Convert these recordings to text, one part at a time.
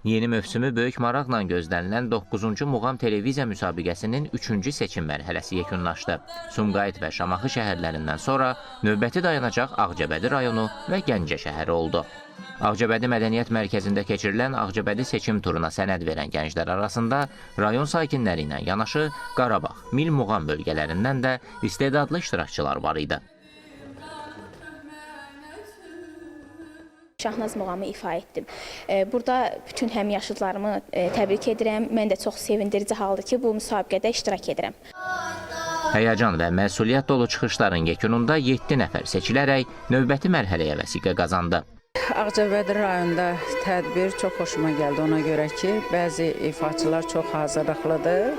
Yeni mövsümü böyük maraqla gözlənilən 9-cu Muğam televiziya müsabiqəsinin 3-cü seçim mərhələsi yekunlaşdı. Sumqayıt və Şamaxı şəhərlərindən sonra növbəti dayanacaq Ağcabədi rayonu və Gəncə şəhəri oldu. Ağcabədi Mədəniyyət Mərkəzində keçirilən Ağcabədi seçim turuna sənəd verən gənclər arasında rayon sakinləri ilə yanaşı Qarabağ, Mil Muğam bölgələrindən də istedadlı iştirakçılar var idi. Şahnaz muğamı ifa etdim. Burada bütün həmyaşıdlarımı təbrik edirəm. Mən də çox sevindirici haldır ki, bu müsabiqədə iştirak edirəm. Həyəcan və məsuliyyət dolu çıxışların yekununda 7 nəfər seçilərək növbəti mərhələyə vəsiqə qazandı. Ağcabədi rayonunda tədbir çox xoşuma gəldi ona görə ki, bəzi ifaçılar çox hazırlıqlıdır.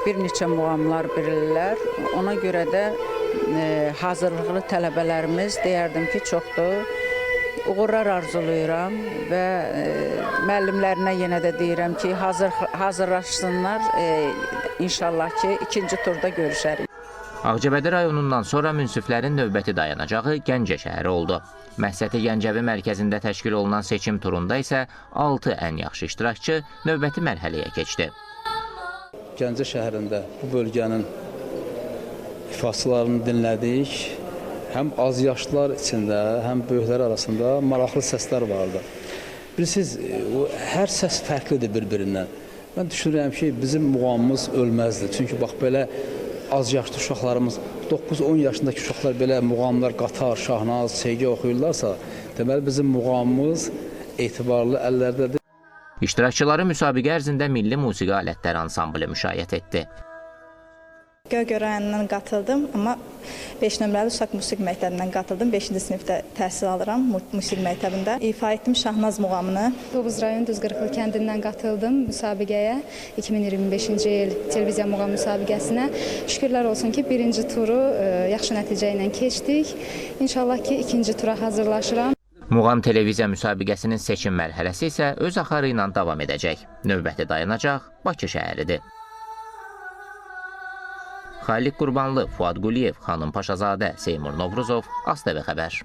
Bir neçə muğamlar bilirlər. Ona görə də hazırlıqlı tələbələrimiz deyərdim ki, çoxdur. Uğurlar arzulayıram və müəllimlərinə yenə də deyirəm ki, hazırlaşsınlar, inşallah ki, ikinci turda görüşərik. Ağcabədi rayonundan sonra münsiflərin növbəti dayanacağı Gəncə şəhəri oldu. Məhsəti Gəncəvi mərkəzində təşkil olunan seçim turunda isə 6 ən yaxşı iştirakçı növbəti mərhələyə keçdi. Gəncə şəhərində bu bölgənin ifaçılarını dinlədik. Həm az yaşlılar içində, həm böyüklər arasında maraqlı səslər vardı. Bilirsiniz, hər səs fərqlidir bir-birindən. Mən düşünürəm ki, bizim muğamımız ölməzdir. Çünki bax, belə az yaşlı uşaqlarımız, 9-10 yaşındakı uşaqlar belə muğamlar, qatar, şahnaz, seygi oxuyurlarsa, deməli bizim muğamımız etibarlı əllərdədir. İştirakçıları müsabiqə ərzində milli musiqi alətləri ansamblı müşayiət etdi. Göygöl rayonundan qatıldım, amma 5 nömrəli uşaq musiqi məktəbindən qatıldım. 5-ci sinifdə təhsil alıram musiqi məktəbində. İfa etdim Şahnaz muğamını. Tovuz rayon Düzqırxlı kəndindən qatıldım müsabiqəyə. 2025-ci il televiziya muğam müsabiqəsinə. Şükürlər olsun ki, birinci turu yaxşı nəticə ilə keçdik. İnşallah ki, ikinci tura hazırlaşıram. Muğam televiziya müsabiqəsinin seçim mərhələsi isə öz axarı ilə davam edəcək. Növbəti dayanacaq Bakı şəhəridir. Xaliq Qurbanlı, Fuad Quliyev, Xanım Paşazadə, Seymur Novruzov, ASTV xəbər.